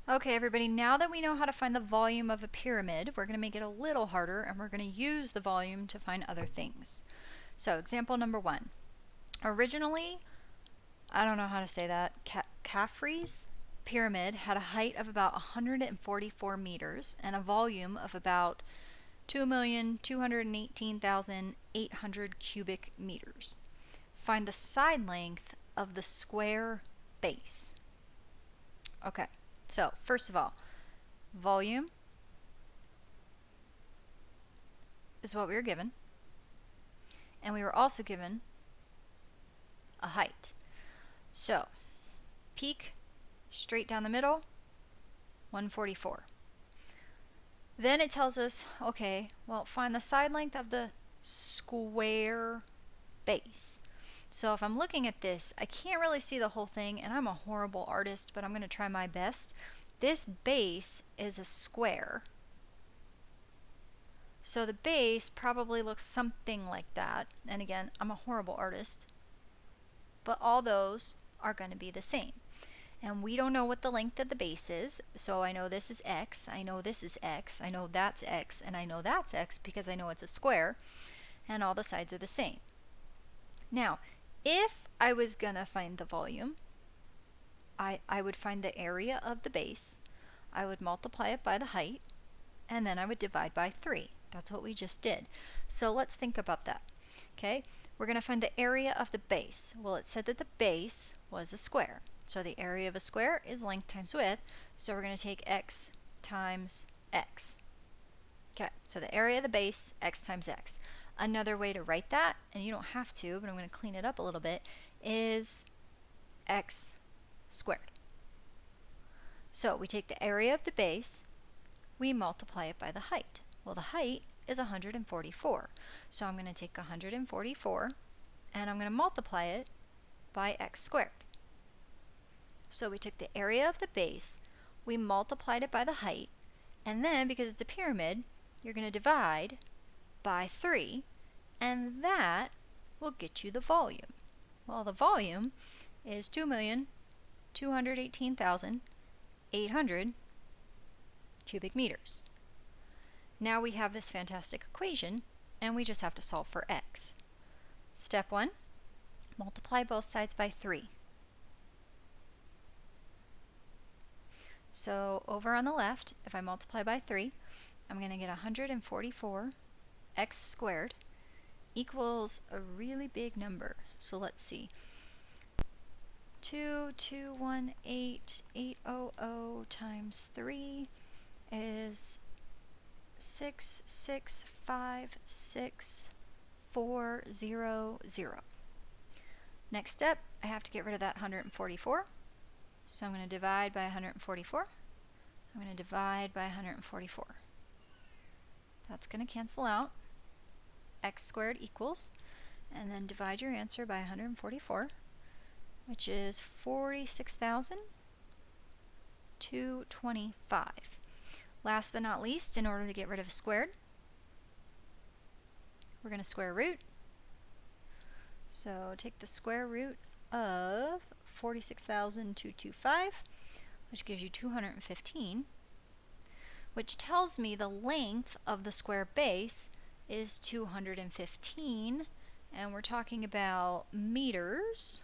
Okay, everybody, now that we know how to find the volume of a pyramid, we're going to make it a little harder, and we're going to use the volume to find other things. So, example number 1. Originally, I don't know how to say that, Khafre's pyramid had a height of about 144 meters and a volume of about 2,218,800 cubic meters. Find the side length of the square base. Okay, so first of all, volume is what we were given, and we were also given a height. So, peak, straight down the middle, 144. Then it tells us, okay, well, find the side length of the square base. So if I'm looking at this, I can't really see the whole thing, and I'm a horrible artist, but I'm going to try my best. This base is a square. So the base probably looks something like that. And again, I'm a horrible artist, but all those are going to be the same. And we don't know what the length of the base is, so I know this is x, I know this is x, I know that's x, and I know that's x because I know it's a square, and all the sides are the same. Now, if I was going to find the volume, I would find the area of the base, I would multiply it by the height, and then I would divide by 3. That's what we just did. So let's think about that. Okay, we're going to find the area of the base. Well, it said that the base was a square. So the area of a square is length times width. So we're going to take x times x. Okay, so the area of the base, x times x. Another way to write that, and you don't have to, but I'm going to clean it up a little bit, is x squared. So we take the area of the base, we multiply it by the height. Well, the height is 144. So I'm going to take 144 and I'm going to multiply it by x squared. So we took the area of the base, we multiplied it by the height, and then because it's a pyramid, you're going to divide by 3, and that will get you the volume. Well, the volume is 2,218,800 cubic meters. Now we have this fantastic equation, and we just have to solve for x. Step 1, multiply both sides by 3. So over on the left, if I multiply by 3, I'm going to get 144 x squared equals a really big number. So let's see. 2,218,800 times 3 is 665,640. Next step, I have to get rid of that 144. So I'm going to divide by 144. I'm going to divide by 144. That's going to cancel out. X squared equals, and then divide your answer by 144, which is 46,225. Last but not least, in order to get rid of a squared, we're going to square root. So take the square root of 46,225, which gives you 215, which tells me the length of the square base is 215, and we're talking about meters.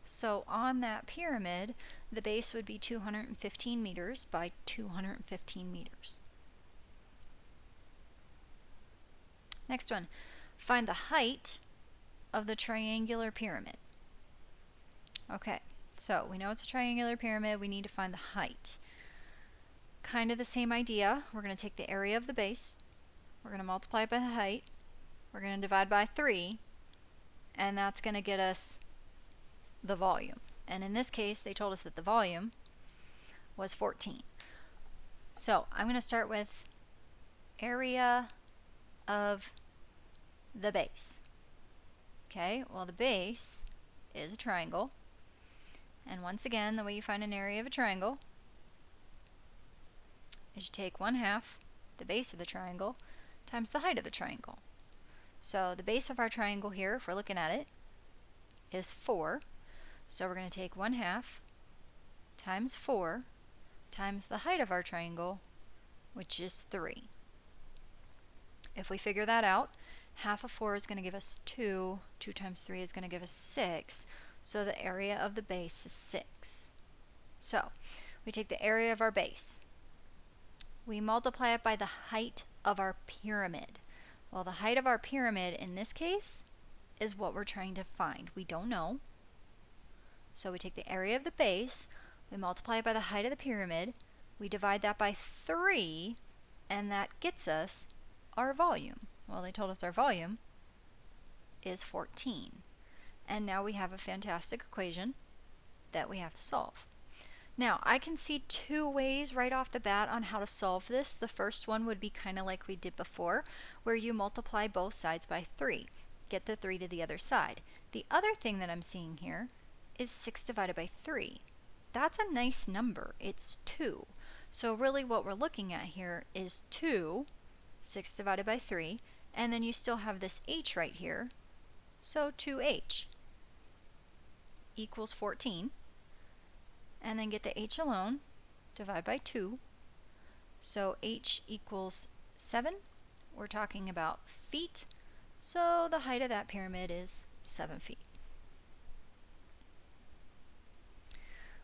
So on that pyramid, the base would be 215 meters by 215 meters. Next one, find the height of the triangular pyramid. Okay, so we know it's a triangular pyramid, we need to find the height. Kind of the same idea. We're going to take the area of the base, we're going to multiply it by the height, we're going to divide by 3, and that's going to get us the volume. And in this case, they told us that the volume was 14. So I'm going to start with area of the base. Okay, well, the base is a triangle. And once again, the way you find an area of a triangle is you take 1/2 the base of the triangle times the height of the triangle. So the base of our triangle here, if we're looking at it, is 4. So we're going to take 1/2 times 4 times the height of our triangle, which is 3. If we figure that out, half of 4 is going to give us 2. 2 times 3 is going to give us 6. So the area of the base is 6. So we take the area of our base. We multiply it by the height of our pyramid. Well, the height of our pyramid in this case is what we're trying to find. We don't know. So we take the area of the base, we multiply it by the height of the pyramid, we divide that by 3, and that gets us our volume. Well, they told us our volume is 14. And now we have a fantastic equation that we have to solve. Now, I can see two ways right off the bat on how to solve this. The first one would be kind of like we did before, where you multiply both sides by 3. Get the 3 to the other side. The other thing that I'm seeing here is 6 divided by 3. That's a nice number. It's 2. So really what we're looking at here is 2, 6 divided by 3, and then you still have this h right here. So 2h equals 14. And then get the h alone, divide by 2. So h equals 7. We're talking about feet. So the height of that pyramid is 7 feet.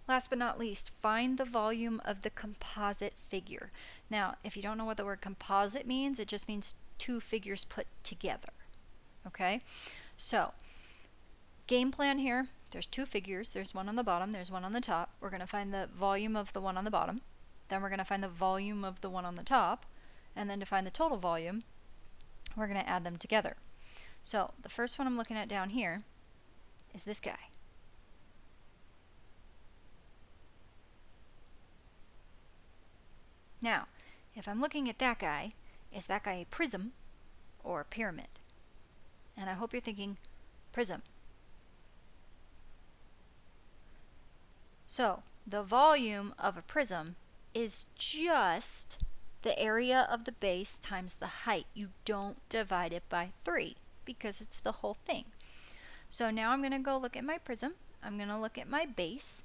Last but not least, find the volume of the composite figure. Now, if you don't know what the word composite means, it just means two figures put together. Okay? So, game plan here. There's two figures. There's one on the bottom, there's one on the top. We're going to find the volume of the one on the bottom. Then we're going to find the volume of the one on the top. And then to find the total volume, we're going to add them together. So the first one I'm looking at down here is this guy. Now, if I'm looking at that guy, is that guy a prism or a pyramid? And I hope you're thinking prism. So, the volume of a prism is just the area of the base times the height. You don't divide it by 3 because it's the whole thing. So now I'm going to go look at my prism. I'm going to look at my base.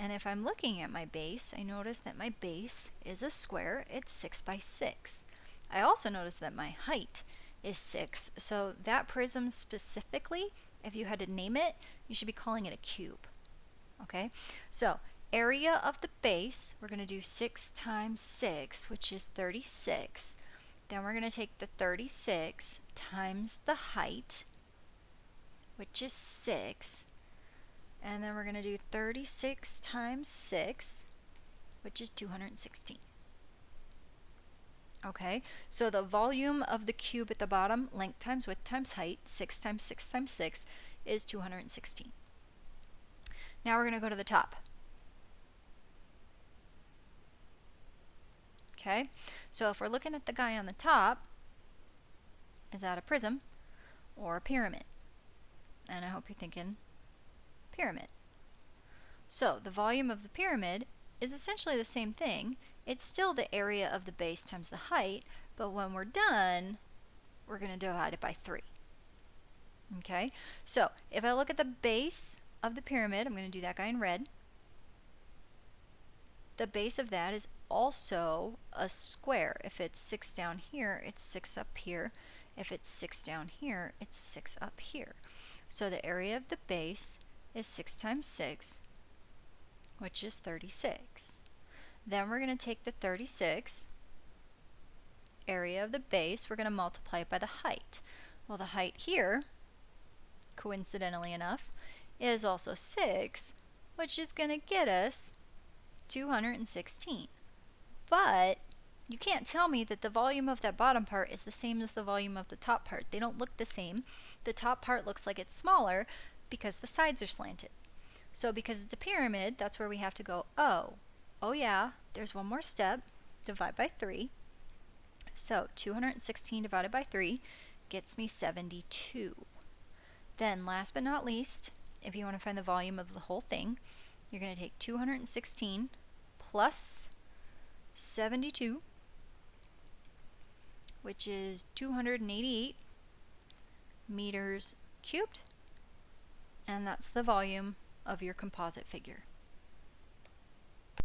And if I'm looking at my base, I notice that my base is a square. It's 6 by 6. I also notice that my height is 6. So that prism specifically, if you had to name it, you should be calling it a cube. Okay, so area of the base, we're going to do 6 times 6, which is 36. Then we're going to take the 36 times the height, which is 6. And then we're going to do 36 times 6, which is 216. Okay, so the volume of the cube at the bottom, length times width times height, 6 times 6 times 6, is 216. Now we're going to go to the top. Okay, so if we're looking at the guy on the top, is that a prism or a pyramid? And I hope you're thinking pyramid. So the volume of the pyramid is essentially the same thing. It's still the area of the base times the height, but when we're done, we're going to divide it by 3. Okay, so if I look at the base of the pyramid, I'm going to do that guy in red. The base of that is also a square. If it's 6 down here, it's 6 up here. If it's 6 down here, it's 6 up here. So the area of the base is 6 times 6, which is 36. Then we're going to take the 36 area of the base, we're going to multiply it by the height. Well, the height here, coincidentally enough, is also 6, which is going to get us 216. But you can't tell me that the volume of that bottom part is the same as the volume of the top part. They don't look the same. The top part looks like it's smaller because the sides are slanted. So because it's a pyramid, that's where we have to go, oh yeah, there's one more step, divide by 3. So 216 divided by 3 gets me 72. Then last but not least, if you want to find the volume of the whole thing, you're going to take 216 plus 72, which is 288 meters cubed, and that's the volume of your composite figure.